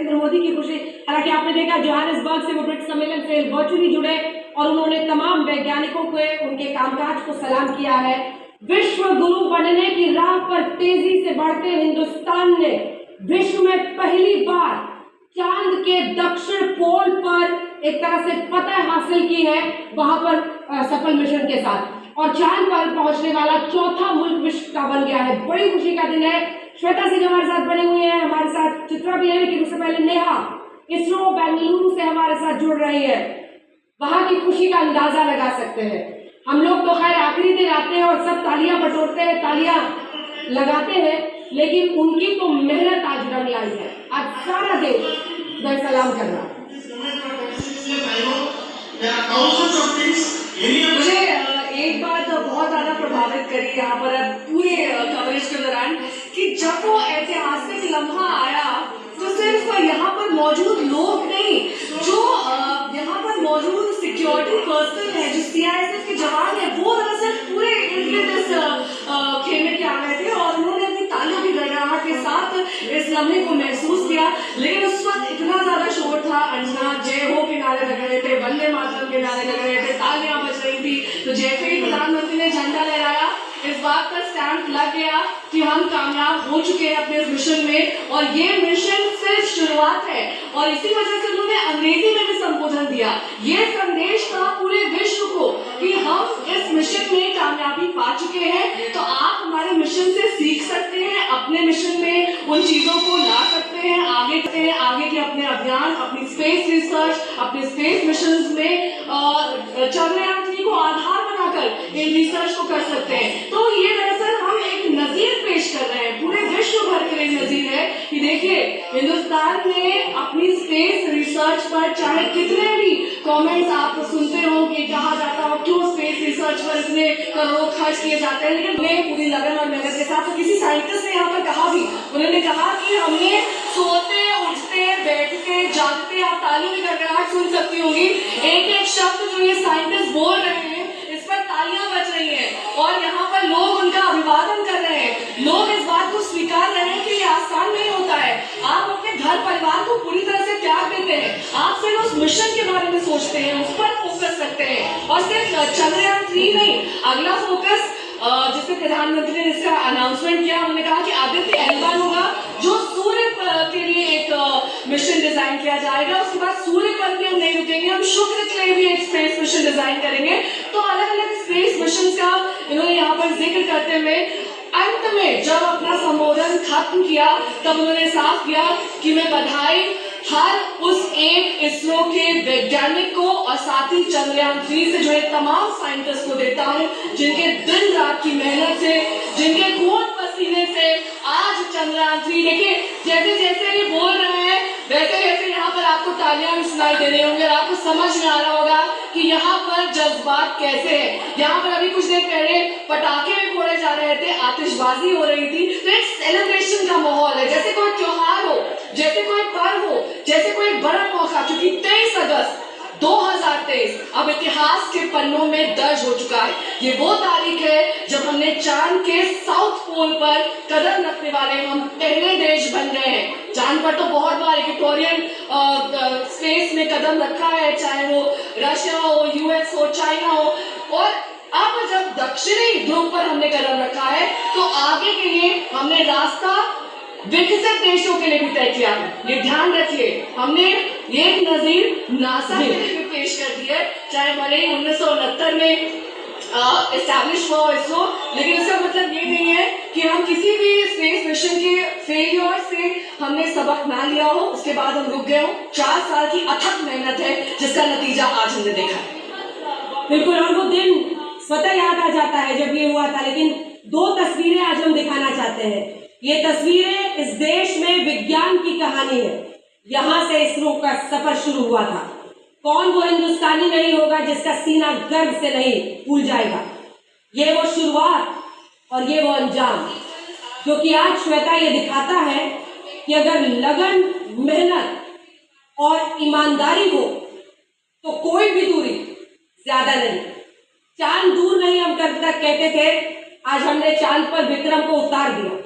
नरेंद्र मोदी की खुशी। हालांकि आपने देखा जोहानिसबर्ग से वो ब्रिक्स सम्मेलन से वर्चुअली जुड़े और उन्होंने तमाम वैज्ञानिकों को उनके कामकाज को सलाम किया है। विश्व गुरु बनने की राह पर तेजी से बढ़ते हिंदुस्तान ने विश्व में पहली बार चांद के दक्षिण पोल पर एक तरह से फतह हासिल की है, वहां पर सफल मिशन के साथ, और चांद पर पहुंचने वाला चौथा मुल्क विश्व का बन गया है। बड़ी खुशी का दिन है। श्वेता सिंह हमारे साथ बने हुए हैं, हमारे साथ चित्रा भी है, लेकिन उससे पहले नेहा इसरो बेंगलुरु से हमारे साथ जुड़ रही है। वहां की खुशी का अंदाजा लगा सकते हैं। हम लोग तो खैर आखिरी दिन आते हैं और सब तालियां बटोरते हैं, तालियां लगाते हैं, लेकिन उनकी तो मेहनत आज रंग लाई है। आज सारा देश मैं सलाम कर रहा हूँ। मुझे एक बात बहुत ज्यादा प्रभावित करी यहाँ पर पूरे कवरेज के दौरान कि जब वो ऐतिहासिक लम्हा आया तो सिर्फ यहाँ पर मौजूद लोग नहीं, जो यहाँ पर मौजूद सिक्योरिटी पर्सन है, जो सीआईएसएफ के जवान है, वो दरअसल पूरे इर्द गिर्द इस खेमे के आ गए थे और उन्होंने अपनी तालियों की गड़गड़ाहट के साथ इस लम्हे को महसूस किया। लेकिन उस वक्त इतना ज्यादा शोर था, अंजना जय हो के नारे लग रहे थे, वंदे मातरम के नारे लग रहे थे, तालियां बज रही थी। तो जैसे ही प्रधानमंत्री ने झंडा लहराया, इस बात का स्टैंप लग गया कि हम कामयाब हो चुके हैं अपने इस मिशन में, और ये मिशन सिर्फ शुरुआत है। और इसी वजह से उन्होंने अंग्रेजी में भी संबोधन दिया। ये संदेश था पूरे विश्व को कि हम इस मिशन में कामयाबी पा चुके हैं, तो आप हमारे मिशन से सीख सकते हैं, अपने मिशन में उन चीजों को ला सकते हैं, आगे के अपने अभियान, अपनी स्पेस रिसर्च, अपने स्पेस मिशन में चंद्रयान 3 को आधार बनाकर इन रिसर्च को कर सकते हैं। तो ये दरअसल हम एक नजीर पेश कर रहे हैं, पूरे विश्व भर के लिए नजीर है कि देखिए हिंदुस्तान ने अपनी स्पेस रिसर्च पर चाहे कितने भी कमेंट्स आप सुनते हो कि कहा जाता हो क्यों स्पेस रिसर्च पर इतने करोड़ों खर्च किए जाते हैं, लेकिन उन्हें पूरी लगन और मेहनत के साथ, तो किसी साइंटिस्ट ने यहाँ पर कहा भी, उन्होंने कहा कि हमने सोते उठते बैठते जागते, आप तालियों की गड़गड़ाहट सुन सकती होंगी, एक एक शब्द जो ये साइंटिस्ट बोल रहे हैं इस पर तालियां बज रही हैं और यहाँ पर लोग उनका अभिवादन कर रहे हैं। लोग इस बात को स्वीकार रहे हैं कि ये आसान नहीं होता है। आप अपने घर परिवार को पूरी तरह से त्याग देते हैं, आप सिर्फ उस मिशन के बारे में सोचते हैं, उस पर फोकस करते हैं, और सिर्फ चंद्रयान 3 नहीं, अगला फोकस जिससे प्रधानमंत्री ने इसका अनाउंसमेंट किया, उन्होंने कहा कि आदित्य L1 होगा, जो सूर्य के लिए एक मिशन डिजाइन किया जाएगा। उसके बाद सूर्य पर भी हम नहीं रुकेंगे, हम शुक्र के लिए भी एक स्पेस मिशन डिजाइन करेंगे। तो अलग अलग स्पेस मिशन का इन्होंने यहाँ पर जिक्र करते हुए अंत में जब अपना संबोधन खत्म किया, तब उन्होंने साफ किया कि मैं बधाई हर उस एक इसरो के वैज्ञानिक को और साथ ही चंद्रयान 3 से जुड़े तमाम साइंटिस्ट को देता हूँ, जिनके दिन रात की मेहनत से, जिनके खून पसीने से आज चंद्रयान 3, देखिए जैसे जैसे ये बोल रहे हैं वैसे वैसे यहाँ पर आपको तालियां भी सुनाई दे रही होंगी और आपको समझ में आ रहा होगा कि यहाँ पर जज्बात कैसे है। यहाँ पर अभी कुछ देर पहले पटाखे भी फोड़े जा रहे थे, आतिशबाजी हो रही थी, तो एक सेलिब्रेशन का माहौल है, जैसे कोई त्योहार हो, जैसे कोई पर्व हो, जैसे कोई बड़ा मौका। क्योंकि 23 अगस्त 2023 अब इतिहास के पन्नों में दर्ज हो चुका है। ये वो तारीख है जब हमने चांद के साउथ पोल पर कदम रखने वाले हम पहले देश बन गए हैं। चांद पर तो बहुत बार इक्वेटोरियन स्पेस में कदम रखा है, चाहे वो रशिया हो, यूएस हो, चाइना हो, और अब जब दक्षिणी ध्रुव पर हमने कदम रखा है तो आगे के लिए हमने रास्ता विकसित देशों के लिए भी तय किया है। ये ध्यान रखिए, हमने ये नजीर नासा के लिए भी पेश कर दी है, चाहे भले ही 1969 में एस्टैब्लिश हुआ इसरो, लेकिन इसका मतलब ये नहीं है कि हम किसी भी स्पेस मिशन के फेलियर से हमने सबक ना लिया हो, उसके बाद हम रुक गए हो। 4 साल की अथक मेहनत है जिसका नतीजा आज हमने देखा है। बिल्कुल, और वो दिन स्वतः याद आ जाता है जब ये हुआ था। लेकिन 2 तस्वीरें आज हम दिखाना चाहते हैं। ये तस्वीरें इस देश में विज्ञान की कहानी है। यहाँ से इसरो का सफर शुरू हुआ था। कौन वो हिंदुस्तानी नहीं होगा जिसका सीना गर्व से नहीं फूल जाएगा। ये वो शुरुआत और ये वो अंजाम, जो कि आज श्वेता ये दिखाता है कि अगर लगन, मेहनत और ईमानदारी हो तो कोई भी दूरी ज्यादा नहीं। चांद दूर नहीं, हम कब तक कहते थे, आज हमने चांद पर विक्रम को उतार दिया।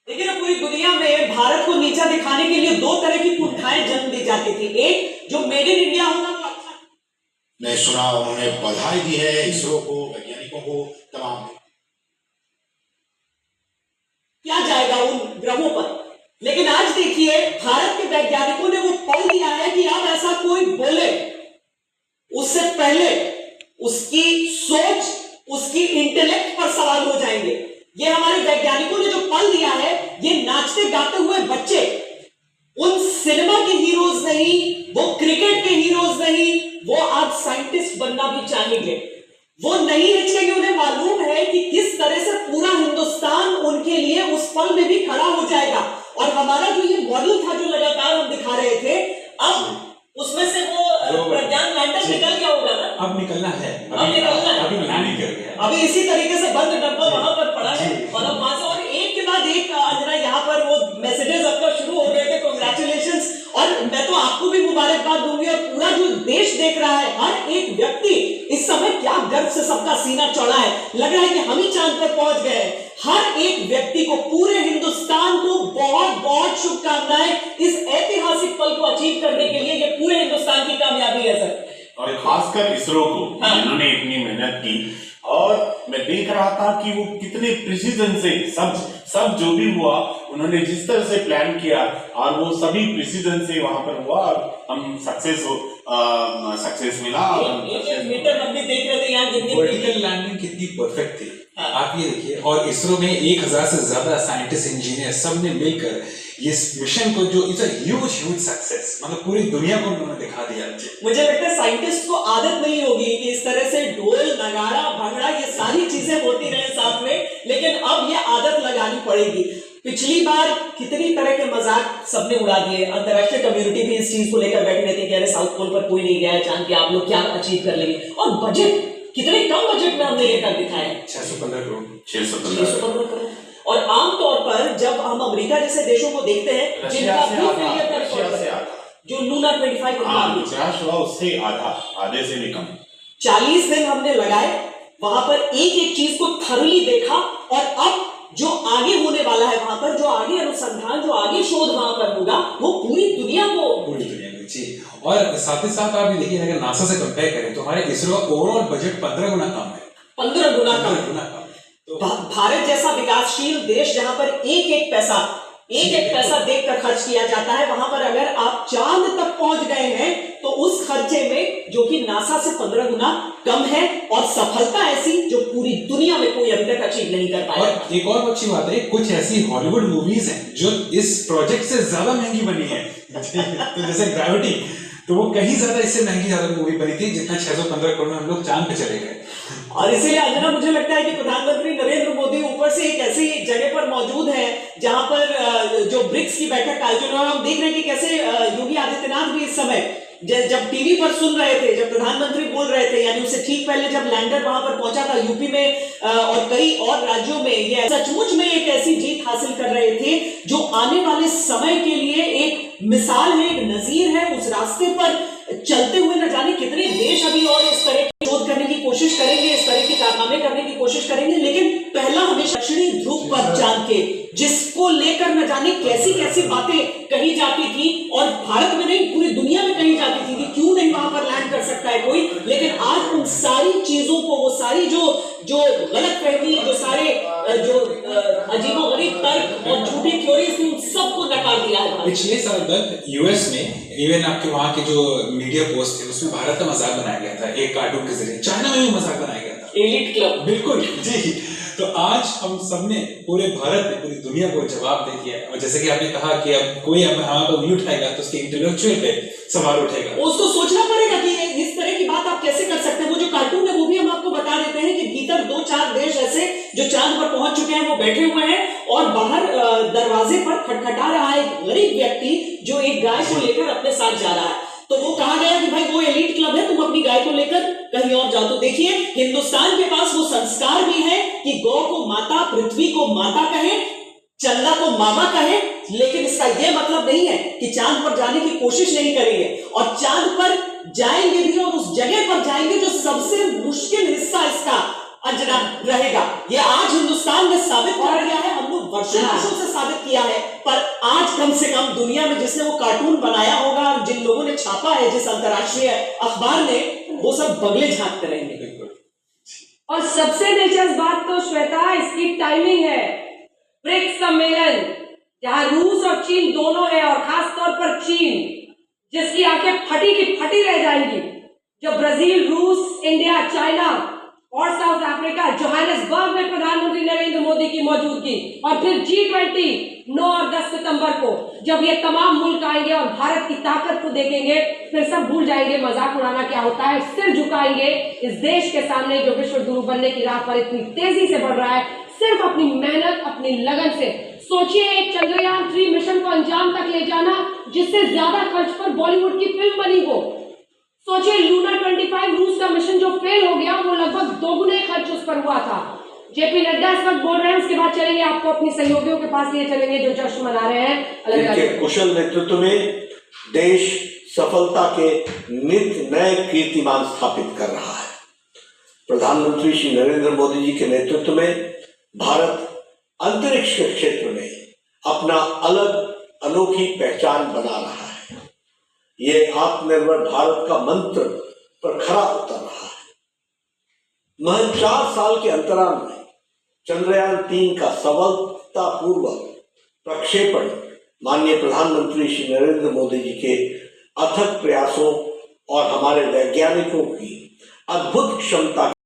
लेकिन पूरी दुनिया में भारत को नीचा दिखाने के लिए दो तरह की कुंठाएं जन्म दी जाती थी। एक जो मेड इन इंडिया होगा वो अच्छा। मैं सुना उन्होंने बधाई दी है इसरो को, वैज्ञानिकों को, तमाम। क्या जाएगा उन ग्रहों पर, लेकिन आज देखिए भारत के वैज्ञानिकों ने वो पढ़ दिया है कि अब ऐसा कोई बोले उससे पहले उसकी सोच, उसकी इंटेलेक्ट पर सवाल हो जाएंगे। ये हमारे वैज्ञानिकों ने जो पढ़ दिया है, ये नाचते गाते हुए बच्चे उन सिनेमा के हीरोज नहीं, वो क्रिकेट के हीरोज नहीं, वो आज साइंटिस्ट बनना भी चाहेंगे। वो नहीं हिचकेंगे, उन्हें मालूम है कि किस तरह से पूरा हिंदुस्तान उनके लिए उस पल में भी खड़ा हो जाएगा। और हमारा जो ये मॉडल था जो लगातार हम दिखा रहे थे, अब उसमें से वो प्रज्ञान लैंडर निकल गया होगा ना, अब निकलना है, अब निकलना है, अभी लैंडिंग कर गया। अभी इसी तरीके से बंद डब्बा वहां पर पड़ा है और अब वहां से और एक के बाद एक अंजना यहाँ पर वो मैसेजेस अपना शुरू हो गए थे, कांग्रेचुलेशंस। और मैं तो आपको भी मुबारकबाद दूंगी और पूरा जो देश देख रहा है, हर एक व्यक्ति इस समय क्या गर्व से सबका सीना चौड़ा है, लग रहा है कि हम ही चांद पर पहुंच गए। हर एक व्यक्ति को, पूरे हिंदुस्तान को बहुत बहुत शुभकामनाएं इस ऐतिहासिक पल को अचीव करने के लिए। ये पूरे हिंदुस्तान की कामयाबी है सर, और खासकर इसरो को, जिन्होंने इतनी मेहनत की। और मैं देख रहा था कि वो कितने प्रिसीजन से सब जो भी हुआ उन्होंने जिस तरह से प्लान किया और वो सभी प्रिसीजन से वहां पर हुआ और हम सक्सेस मिला। एक मीटर हम भी देख रहे थे यहाँ वर्टिकल लैंडिंग कितनी परफेक्ट थी, आप ये देखिए। और इसरो में 1000 से ज्यादा साइंटिस्ट, इंजीनियर सब ने मिलकर ये मिशन को, जो इट्स अ ह्यूज सक्सेस, मतलब पूरी दुनिया को उन्होंने दिखा दिया। मुझे लगता है साइंटिस्ट को आदत नहीं होगी कि इस तरह से ढोल, नगाड़ा, भंगड़ा ये सारी चीजें होती रहे साथ में, लेकिन अब ये आदत लगानी पड़ेगी। पिछली बार कितनी तरह के मजाक सबने उड़ा दिए, अंतरराष्ट्रीय कम्युनिटी भी इस चीज को लेकर बैठे रहती है कि साउथ पोल पर कोई नहीं गया है चांद के, आप लोग क्या अचीव कर लेंगे। और बजट, कितने कम बजट में हमने ये कर दिखाया है, 615 करोड़। 615 करोड़। और आमतौर पर जब हम अमेरिका जैसे देशों को देखते हैं जिनका जो लूना 25 हुआ, उससे आधे से भी कम। 40 दिन हमने लगाए, वहां पर एक एक चीज को थरली देखा। और अब जो आगे होने वाला है वहां पर, जो आगे अनुसंधान, जो आगे शोध वहां पर होगा, वो पूरी दुनिया में जी। और साथ ही साथ आप देखिए, अगर नासा से कंपेयर करें तो हमारे इसरो का ओवरऑल बजट 15 गुना कम है, 15 गुना कम। तो भारत जैसा विकासशील देश जहां पर एक एक पैसा देखकर खर्च किया जाता है, वहां पर अगर आप चांद तक पहुंच गए हैं तो उस खर्चे में, जो कि नासा से 15 गुना कम है, और सफलता ऐसी जो पूरी दुनिया में कोई अभी तक अचीव नहीं कर पाया। और एक और अच्छी बात है, कुछ ऐसी हॉलीवुड मूवीज हैं जो इस प्रोजेक्ट से ज्यादा महंगी बनी है। तो जैसे ग्रेविटी, तो वो कहीं ज्यादा इससे महंगी ज्यादा मूवी बनी थी जितना 615 करोड़ में हम लोग चांद पे चले गए। और इसीलिए अंजना, मुझे लगता है कि प्रधानमंत्री नरेंद्र मोदी ऊपर से एक ऐसी जगह पर मौजूद है जहां पर जो ब्रिक्स की बैठक आयोजन हुआ, हम देख रहे हैं कि कैसे योगी आदित्यनाथ भी इस समय जब टीवी पर सुन रहे थे, जब प्रधानमंत्री बोल रहे थे, यानी उससे ठीक पहले जब लैंडर वहां पर पहुंचा था यूपी में और कई और राज्यों में, ये सचमुच में एक ऐसी जीत हासिल कर रहे थे जो आने वाले समय के लिए एक मिसाल है, एक नजीर है। उस रास्ते पर चलते हुए न जाने कितने देश अभी और इस तरह की शोध करने की कोशिश करेंगे, इस तरह के कारनामे करने की कोशिश करेंगे। लेकिन पहला हमेशा दक्षिणी ध्रुव पर चांद के, जिसको लेकर न जाने कैसी कैसी बातें कही जाती थी, और भारत में नहीं पूरी दुनिया में कही जाती थी कि क्यों नहीं वहां पर लैंड कर सकता है कोई। लेकिन आज उन सारी चीजों को, वो सारी जो गलतफहमी, जो सारे जो अजीबोगरीब तर्क और झूठी थ्योरीज थी, उन सबको नकार दिया है। पिछले साल तक यूएस में इवन आपके वहां के जो मीडिया पोस्ट थे उसमें भारत का मजाक बनाया गया था एक कार्टून के जरिए। चाइना में भी मजाक बनाया गया था, एलिट क्लब, बिल्कुल जी। तो आज हम सबने, पूरे भारत ने पूरी दुनिया को जवाब दे दिया है। और जैसे कि आपने कहा कि अब कोई हमारा को उंगली उठाएगा तो उसके इंटेलेक्चुअल पे सवाल उठेगा, उसको सोचना पड़ेगा कि इस तरह की बात आप कैसे कर सकते हैं। वो जो कार्टून है वो भी हम आपको बता देते हैं कि भीतर 2-4 देश ऐसे जो चांद पर पहुंच चुके हैं वो बैठे हुए हैं, और बाहर दरवाजे पर खटखटा रहा है एक गरीब व्यक्ति जो एक गाय को लेकर अपने साथ जा रहा है। तो वो कहा गया कि भाई वो एलीट क्लब है, तुम अपनी गाय को लेकर कहीं और जाओ। तो देखिए, हिंदुस्तान के पास वो संस्कार भी है कि गौ को माता, पृथ्वी को माता कहे, चंदा को मामा कहे, लेकिन इसका यह मतलब नहीं है कि चांद पर जाने की कोशिश नहीं करेंगे। और चांद पर जाएंगे भी, और उस जगह पर जाएंगे जो सबसे मुश्किल हिस्सा इसका अंजना रहेगा। ये आज हिंदुस्तान में साबित कर दिया है, हम लोग वर्षों से साबित किया है, पर आज कम से कम दुनिया में जिसने वो कार्टून बनाया होगा और जिन लोगों ने छापा है, जिस अंतर्राष्ट्रीय अखबार ने, वो सब बगले झांकते रहेंगे। और सबसे दिलचस्प बात तो श्वेता इसकी टाइमिंग है। ब्रिक्स सम्मेलन जहां रूस और चीन दोनों है, और खास तौर पर चीन जिसकी आंखें फटी की फटी रह जाएंगी जब ब्राजील, रूस, इंडिया, चाइना और साउथ अफ्रीका जोहानिसबर्ग में प्रधानमंत्री नरेंद्र मोदी की मौजूदगी, और फिर G20 9 और 10 सितंबर को जब ये तमाम मुल्क आएंगे और भारत की ताकत को देखेंगे, फिर सब भूल जाएंगे मजाक उड़ाना क्या होता है, सिर झुकाएंगे इस देश के सामने जो विश्व गुरु बनने की राह पर इतनी तेजी से बढ़ रहा है, सिर्फ अपनी मेहनत, अपनी लगन से। सोचिए एक चंद्रयान 3 मिशन को अंजाम तक ले जाना जिससे ज्यादा खर्च पर बॉलीवुड की फिल्म बनी हो। सोचिए लूना 25 रूस का मिशन जो फेल हो गया, वो लगभग दोगुने खर्च उस पर हुआ था। जेपी नड्डा इस वक्त बोल रहे हैं, उसके बाद चलेंगे आपको अपनी सहयोगियों के पास लिए चलेंगे जो जश्न मना रहे हैं अलग अलग। कुशल नेतृत्व में देश सफलता के नित नए कीर्तिमान स्थापित कर रहा है। प्रधानमंत्री श्री नरेंद्र मोदी जी के नेतृत्व में भारत अंतरिक्ष के क्षेत्र में अपना अलग अनोखी पहचान बना रहा है। ये आत्मनिर्भर भारत का मंत्र पर खरा उतर रहा है। महज 4 साल के अंतराल में चंद्रयान 3 का सफलतापूर्वक प्रक्षेपण माननीय प्रधानमंत्री श्री नरेंद्र मोदी जी के अथक प्रयासों और हमारे वैज्ञानिकों की अद्भुत क्षमता